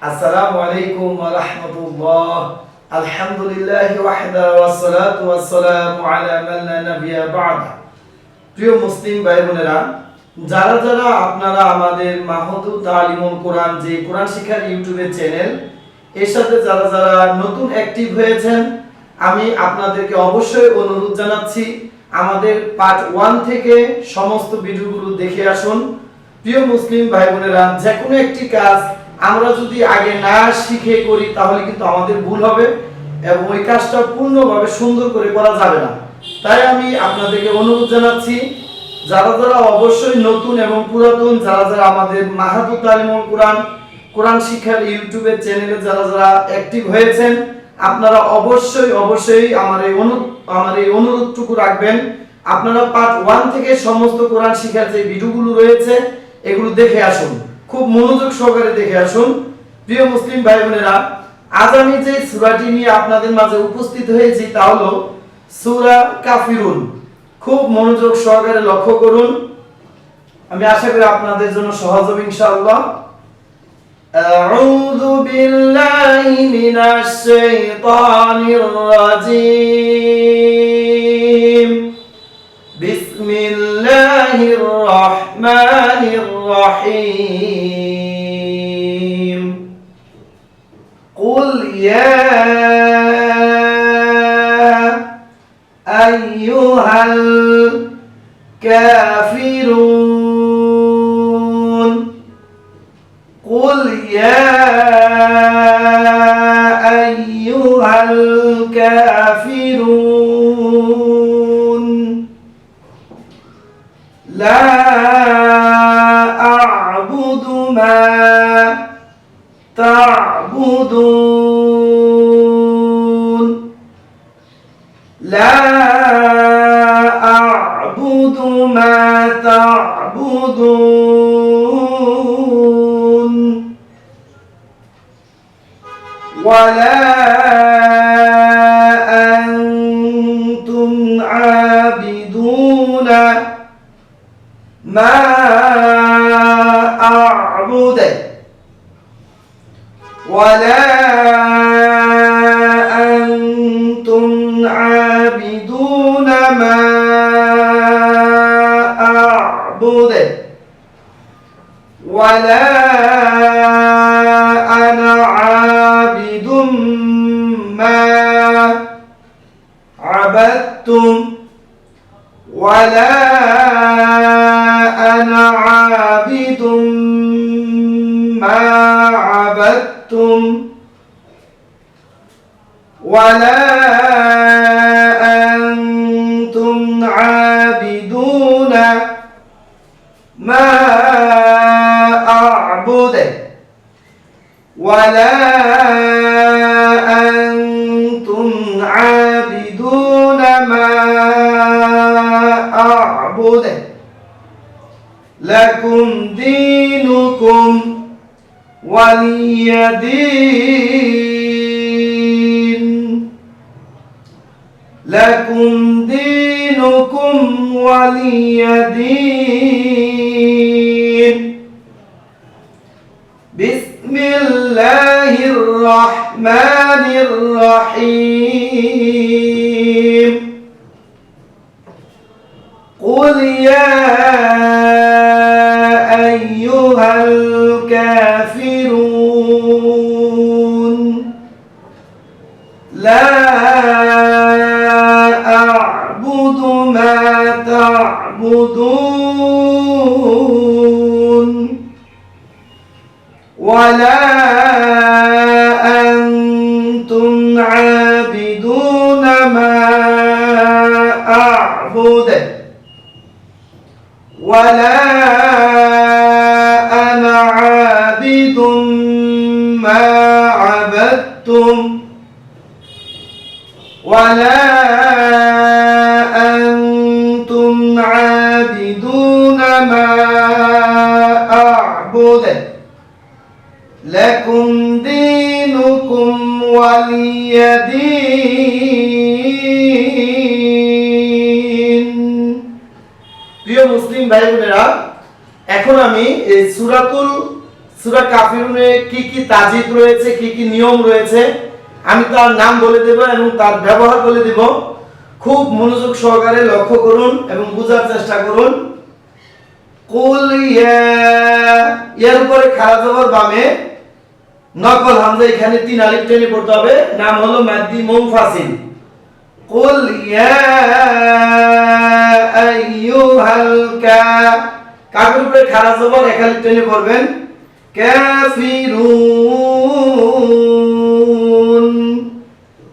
আসসালামু আলাইকুম ওয়া রাহমাতুল্লাহ। আলহামদুলিল্লাহি ওয়াহদা ওয়াসসালাতু ওয়াসসালামু আলা মান লা নাবিয়্যা বা'দা। প্রিয় মুসলিম ভাই বোনেরা, যারা আপনারা আমাদের মাহদু তালিমুল কোরআন যে কোরআন শিক্ষার ইউটিউবের চ্যানেল এর সাথে যারা নতুন অ্যাক্টিভ হয়েছেন, আমি আপনাদেরকে অবশ্যই অনুরোধ জানাচ্ছি আমাদের পার্ট 1 থেকে সমস্ত ভিডিওগুলো দেখে আসুন। প্রিয় মুসলিম ভাই বোনেরা, যে কোনো একটি কাজ আমরা যদি আগে না শিখে করি তাহলে কিন্তু আমাদের ভুল হবে এবং ওই কাজটা পূর্ণভাবে সুন্দর করে করা যাবে না। তাই আমি আপনাদেরকে অনুরোধ জানাচ্ছি যারা অবশ্যই নতুন এবং পুরাতন যারা আমাদের মাহাদু তালিমুল কোরআন শিক্ষার ইউটিউবের চ্যানেলে যারা অ্যাক্টিভ হয়েছেন, আপনারা অবশ্যই আমার এই অনুরোধটুকু রাখবেন। আপনারা পার্ট 1 থেকে সমস্ত কোরআন শিক্ষার যে ভিডিওগুলো রয়েছে এগুলো দেখে আসুন, খুব মনোযোগ সহকারে দেখে আসুন। প্রিয় মুসলিম ভাই বোনেরা, আজ আমি যে সূরাটি নিয়ে আপনাদের মাঝে উপস্থিত হয়েছি তা হলো সূরা কাফিরুন। খুব মনোযোগ সহকারে লক্ষ্য করুন, আমি আশা করি আপনাদের জন্য সহজ হবে ইনশাআল্লাহ। আউযু বিল্লাহি মিনাশ শাইতানির রাজীম। বিসমিল্লাহির রহমানির রহিম। কুল ইয়া আইয়ুহাল কাফিরুন। কুল ইয়া আইয়ুহাল কাফিরুন লা আ'বুদু মা তা'বুদুন। লা আ'বুদু মা তা'বুদুন ওয়ালা আনতুম আবিদুনা মা আ'বুদু ওয়ালা আনতুম আবিদুনা মা আ'বুদু ওয়ালা আনা আবিদুম মা আবাদতুম ওয়ালা আনা আবিদুম মা আবাদতুম ওয়ালা আনতুম আবিদুনা মা আ'বুদু ওয়ালা আনতুম আবিদুনা মা আ'বুদু লাকুম দীনুকুম ওয়ালিয়া দীন। লাকুম দীনুকুম ওয়ালিয়া দীন। বিসমিল্লাহির রহমানির রহিম। কুল ইয়া আইয়ুহাল কাফিরুন লা আ'বুদু মা তা'বুদুন ওয়ালা আনতুম আবিদুনা মা আ'বুদু ওয়ালা আনা আবিদুম মা আবাদতুম ওয়ালা আনতুম আবিদুনা মা আ'বুদু লাকুম দীনুকুম ওয়ালিয়া দীন। প্রিয় মুসলিম ভাই বোনেরা, এখন আমি এই সূরাতুল সূরা কাফিরুনে কি কি তাজিদ রয়েছে, কি কি নিয়ম রয়েছে আমি তার নাম বলে দেব এবং তার ব্যবহার বলে দেব। খুব মনোযোগ সহকারে লক্ষ্য করুন এবং বোঝার চেষ্টা করুন। কুল ইয়া, এর উপরে খাড়া জবর বামে নকল হামজা, এখানে 3 আলিফ টেনে পড়তে হবে, নাম হলো মাদ্দি মুনফাসিল। কুল ইয়া আইয়ুহাল কাফের উপরে খাড়া জবর 1 আলিফ টেনে পড়বেন, কাফিরুন।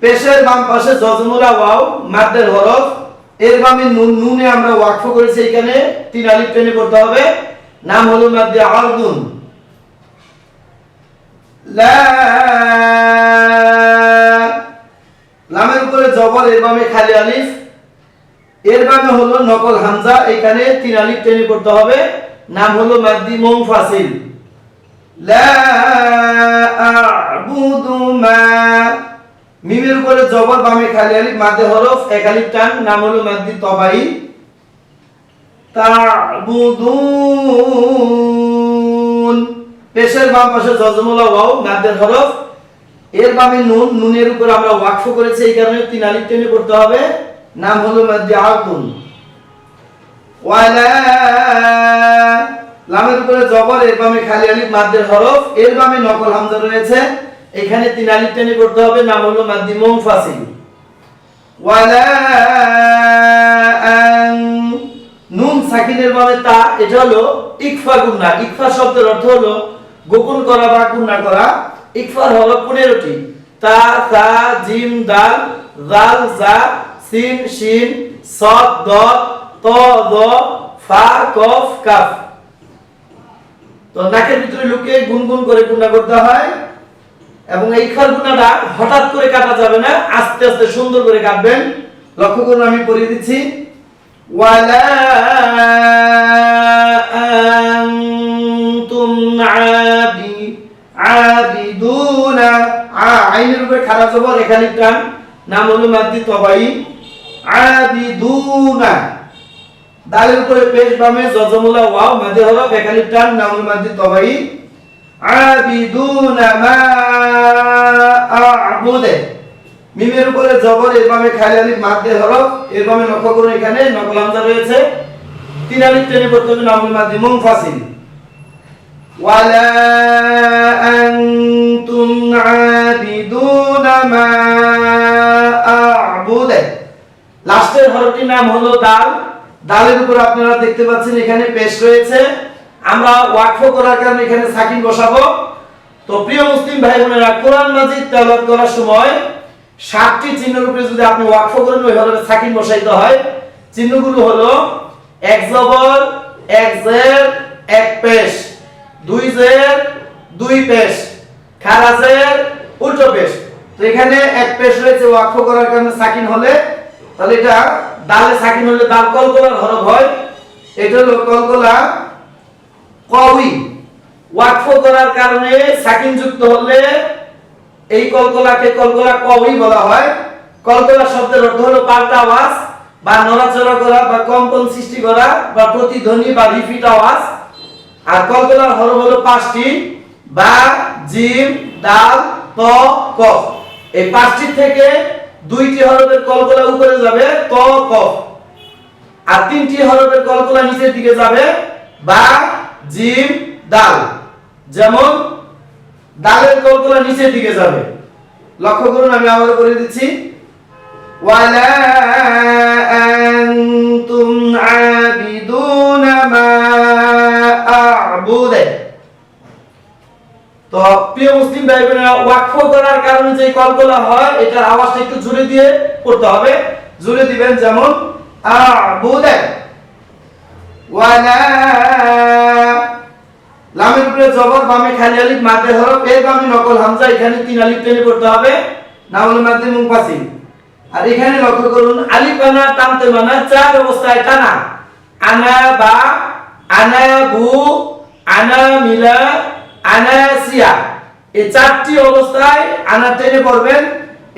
পেশের বাম পাশে জজমুলা ওয়াও মাদ্দের হরফ, এর বামে নুন, নুনে আমরা ওয়াকফ করেছি, এখানে 3 আলিফ টেনে পড়তে হবে, নাম হলো মাদ্দে আরদুন। লা, লামের উপরে জবর, এর বামে খালি আলিফ, এর বামে হলো নকল হামজা, এখানে 3 আলিফ টেনে পড়তে হবে, নাম হলো মাদ্দি মুনফাসিল। লা আ'বুদু মা, মিমের উপরে জবর, বামে খালি আলিফ, মাদ্দে হরফ 1 আলিফ টান, নাম হলো মাদ্দি তবাই। তা'বুদুন, পেশের বাম পাশে জজমুলা ওয়াও মাদ্দের হরফ, এর বামে নুন, নুনের উপর আমরা ওয়াকফ করেছি, এই কারণে 3 আলিফ টেনে পড়তে হবে, নাম হলো মাদ্দি আরদুন। ওয়ালা, লামের উপরে জবর, এর বামে খালি আলিফ, মাদ্দের হরফ, এর বামে নকল হামজা রয়েছে, এখানে 3 আলিফ টেনে পড়তে হবে, নাম হলো মাদ্দি মুনফাসিল। ওয়ালা আন, নুন সাকিনের বামে তা, এটা হলো ইকফা গুন্না। ইকফা শব্দের অর্থ হলো গোপন করা বা গুন্না করা। ইকফার হলো 15টি, তা, সা, জিম, দাল, জাল, জা, সিন, শিন, সাদ, দাদ, ত, দ, ফা, কফ, কাফ। তো নাকের ভিতরে লুকিয়ে গুনগুন করে গুন্না করতে হয়, এবং এই ইকফার গুন্নাটা হঠাৎ করে কাটা যাবে না, আস্তে আস্তে সুন্দর করে কাটবেন। লক্ষ্য করুন, আমি পড়িয়ে দিচ্ছি। ওয়ালা আনতুম আবিদুনা, আইনের উপরে খাড়া জবর, এখানে টান, নাম হলো মাদ্দি তবাই। আবিদুনা, দালের উপরে পেশ, বামে জজমুলা ওয়াও মাদ্দে হরফ 1 আলিফ টান, নাম হলো মাদ্দি তবাই। আবিদুনা মা আ'বুদু, মিমের উপরে জবর, এর বামে খালি আলিফ, মাদ্দে হরফ, এর বামে লক্ষ্য করুন, এখানে নকল হামজা রয়েছে, 3 আলিফ টেনে পড়তে হবে, নাম হলো মাদ্দি মুনফাসিল। ওয়ালা আনতুম আবিদুনা মা আ'বুদু, লাস্টের হরফটির নাম হলো দাল। দালের উপর আপনারা দেখতে পাচ্ছেন এখানে পেশ রয়েছে, আমরা ওয়াকফ করার কারণে এখানে সাকিন বসাবো। তো প্রিয় মুসলিম ভাই বোনেরা, কোরআন মাজিদ তেলাওয়াত করার সময় 7টি চিহ্নের উপরে যদি আপনি ওয়াকফ করেন, ওইভাবে সাকিন বসাইতে হয়। চিহ্নগুলো হলো 1 জবর, 1 জের, 1 পেশ, 2 জের, 2 পেশ, খাড়া জের, উল্টো পেশ। তো এখানে 1 পেশ রয়েছে, ওয়াকফ করার কারণে সাকিন হলে, তাহলে এটা দালে সাকিন হলে দাল কলকলার হরফ হয়, এটা হলো কলকলা কওয়ি। ওয়াকফ করার কারণে সাকিন যুক্ত হলে এই কলকলাকে কলকলা কওয়ি বলা হয়। কলকলা শব্দের অর্থ হলো পাল্টা আওয়াজ বা নড়াচড়া করা বা কম্পন সৃষ্টি করা বা প্রতিধ্বনি বা রিপিট আওয়াজ। আর কলকলার হরফ হলো 5টি, বা, জিম, দাল, ত, কফ। এই 5টি থেকে 2টি হরফের কলকলা উপরে যাবে, ত, কফ, আর 3টি হরফের কলকলা নিচের দিকে যাবে, বা, জিম, দাল। যেমন দালের কলকলা নিচের দিকে যাবে, লক্ষ্য করুন, আমি আবার করে দিচ্ছি। ওয়ালা আনতুম আবিদুনা মা আ'বুদু। তো প্রিয় মুসলিম ভাই বোনেরা, ওয়াকফ করার কারণে যে কলকলা হয়, এটার আওয়াজটা একটু জোরে দিয়ে পড়তে হবে, জোরে দিবেন, যেমন আ'বুদু। ওয়ালা, লামের উপরে জবর, বামে খালি আলিফ, মাদ্দে হরফ, এর বামে নকল হামজা, এখানে 3 আলিফ টেনে পড়তে হবে, নাম হলো মাদ্দে মুনফাসিল। আর এখানে লক্ষ্য করুন, আলিফ আনা টানতে মানা 4 অবস্থায় টানা, আনা বা, আনা বু, আনা মিলা, আনা সিয়া, এই 4টি অবস্থায় আনা টেনে পড়বেন।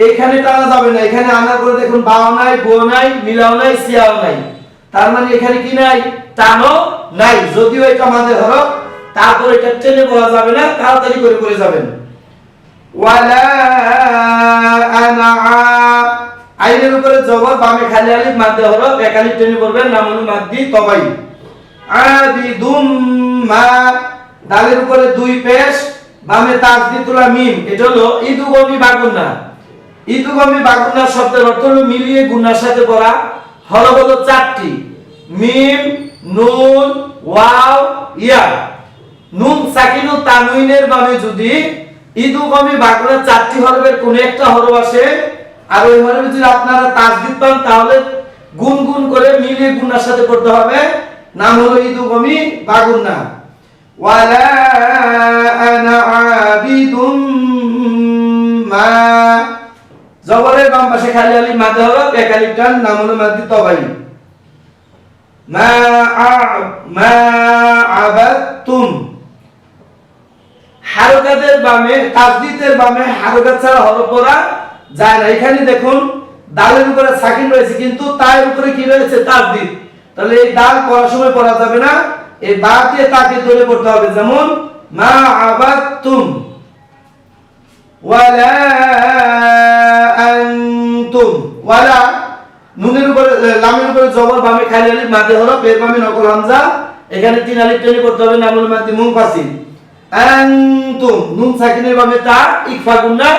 এখানে টানা যাবে না, এখানে আনার পরে দেখুন বাও নাই, বু নাই, মিলাও নাই, সিয়াও নাই, তার মানে এখানে কি নাই, টানো নাই, যদিও এটা মাদ্দে হরফ, তারপর এটা টেনে পড়া যাবে না, তাড়াতাড়ি করে পড়ে যাবেন। ওয়ালা আনা, আইনের উপরে জবর, বামে খালি আলিফ, মাদ্দে হরফ, এক আলিফ টেনে পড়বেন, নাম হলো মাদ্দি তবাই। আবিদুম মা, দালের উপরে দুই পেশ, বামে তাসদিদুল মিম, এটা হলো ইদুগমি বাগুন্না। ইদুগমি বাগুন্না শব্দের অর্থ হলো মিলিয়ে গুন্নার সাথে পড়া। হরফ হলো চারটি, মিম, নুন, ওয়াও, ইয়া। নুন সাকিনু তানউইনের বামে যদি ইদুগমি বাগুন্না চারটি হরফের কোন একটা হরফ আসে আর ওই হরফে যদি আপনারা তাসদিদ পান তাহলে গুনগুন করে মিলিয়ে গুন্নার সাথে পড়তে হবে, নাম হলো ইদুগমি বাগুন্না। ওয়ালা আনা আবিদুম মা, জবরের বাম পাশে খালি আলিফ, মাদ্দে হরফ, এক আলিফ টান, নাম হলো মাদ্দি তবাই। মা আবাদতুম, হারকাতের বামে, তাসদীদের বামে হারকাত ছাড়া হরফ পড়া যায় না। এখানে দেখুন দালের উপরে সাকিন রয়েছে কিন্তু তার উপরে কি রয়েছে? তাসদীদ। তাহলে এই দাল পড়ার সময় পড়া যাবে না, এই বা দিয়ে তাকে ধরে পড়তে হবে। যেমন মা আবাদতুম, ওয়ালা আনতুম। ওয়ালা নুনের উপরে, লামের উপরে জবর, বামে খালি আলিফ, মাদ্দে হরফ, এর বামে নকল হামজা, এখানে তিন আলিফ টেনে পড়তে হবে, নাম হলো মাদ্দি মুনফাসিল। আনতুম, নুন সাকিনের বামে তা, ইকফা গুন্না।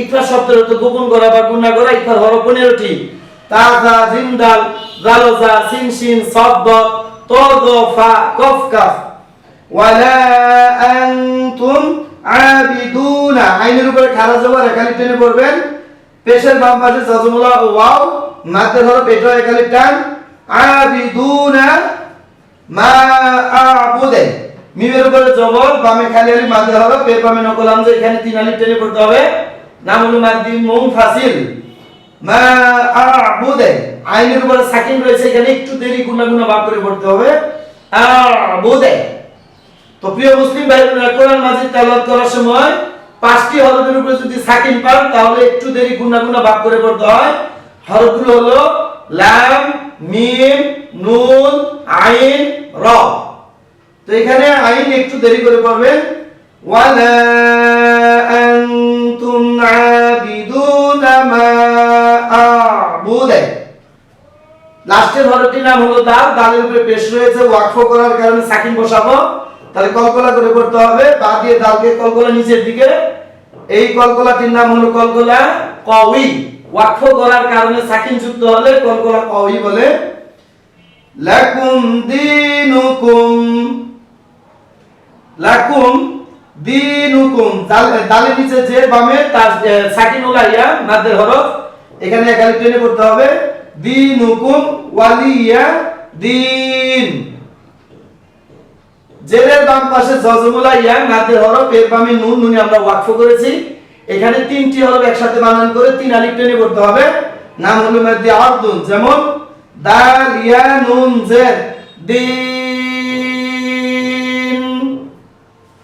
ইকফা শব্দের অর্থ গোপন করা বা গুন্না করা। ইকফার হরফ 15টি, তা, জা, জিম, দাল, জাল, জা, সিন, শিন, সাদ, দাদ, ত, দ, ফা, কফ, কাফ। ওয়ালা আনতুম আবিদুনা, আইনের উপরে খারা জবর, এক আলিফ টেনে পড়বেন। পেশের বাম পাশে জাজমুলা ওয়াও, মাদ্দে হরফ, এটা এক আলিফ টান। আবিদুনা মা আবুদে, মিমের উপরে জবর, বামে খালি আলিফ, মাদ্দে হরফ, এর বামে নকল হামজা, এখানে তিন আলিফ টেনে পড়তে হবে, নাম হলো মাদ্দি মুনফাসিল। মা আবুদে, আইনের উপরে সাকিন রয়েছে, এখানে একটু দেরি গুণা গুণা ভাগ করে পড়তে হবে, আবুদে। তো প্রিয় মুসলিম ভাই বোনেরা, কোরআন মাজিদ তেলাওয়াত করার সময় পাঁচটি হরফের উপরে যদি সাকিন পান তাহলে একটু দেরি গুণা গুণা ভাগ করে পড়তে হয়। হরফগুলো হলো লাম, মিম, নুন, আইন, র। তো এখানে আইন একটু দেরি করে পড়বেন। ওয়ালা আনতুম আবিদুনা মা আবুদু, লাস্টের হরফটির নাম হলো দাল, দালের উপরে পেশ রয়েছে, ওয়াকফ করার কারণে সাকিন বসাবো, তাহলে কলকলা করে পড়তে হবে, বা দিয়ে দালকে কলকলা নিচের দিকে, এই কলকলাটির নাম হলো কলকলা কওয়ি। ওয়াকফ করার কারণে সাকিন যুক্ত হলে কলকলা কওয়ি বলে। লাকুম দীনুকুম, লাকুম দীনুকুম, দালের নিচে যে বামে তার সাকিন ওলা ইয়া, মাদ্দের হরফ, এখানে এক আলিফ টেনে পড়তে হবে, দীনুকুম ওয়ালিয়া দিন। জেরের বাম পাশে জজমুলা ইয়া, মাদ্দের হরফ, এর বামে নুন, নুনে আমরা ওয়াকফ করেছি, এখানে তিনটি হরফ একসাথে বানান করে তিন আলিফ টেনে পড়তে হবে, নাম হলো মাদ্দি আরদুন। যেমন দাল, ইয়া, নুন, জের, দিন।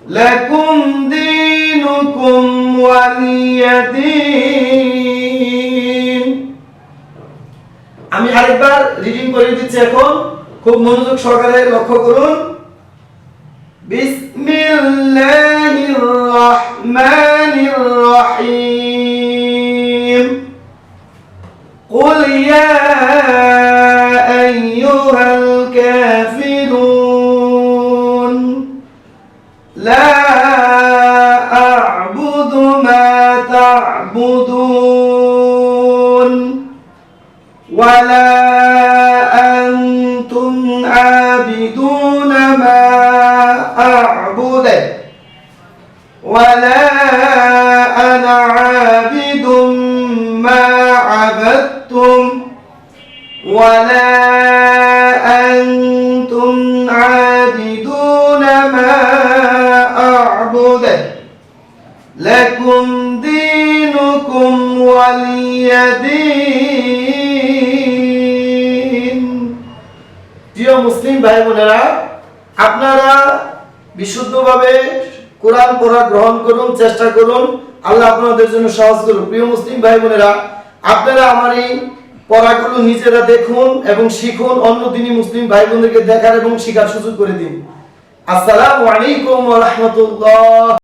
লাকুম দীনুকুম ওয়ালিয়া দিন। আমি আরেকবার রিডিং করে দিচ্ছি, এখন খুব মনোযোগ সহকারে লক্ষ্য করুন। বিসমিল্লাহির রহমানির রহিম। কুল ইয়া আইয়ুহাল কাফিরুন লা আ'বুদু মা তা'বুদুন ওয়ালা আনতুম আবিদুনা মা আ'বুদু ওয়ালা আনা আবিদুম মা আবাদতুম ওয়ালা আনতুম আবিদুনা মা আ'বুদু লাকুম দীনুকুম ওয়ালিয়া দীন। প্রিয় মুসলিম ভাই বোনেরা, আপনারা বিশুদ্ধভাবে কোরআন পড়া গ্রহণ করুন, চেষ্টা করুন, আল্লাহ আপনাদের জন্য সহজ করুন। প্রিয় মুসলিম ভাই বোনেরা, আপনারা আমার এই পড়াগুলো নিজেরা দেখুন এবং শিখুন, অন্য দিনই মুসলিম ভাই বোনদেরকে দেখার এবং শেখার সুযোগ করে দিন। আসসালামু আলাইকুম ওয়া রাহমাতুল্লাহ।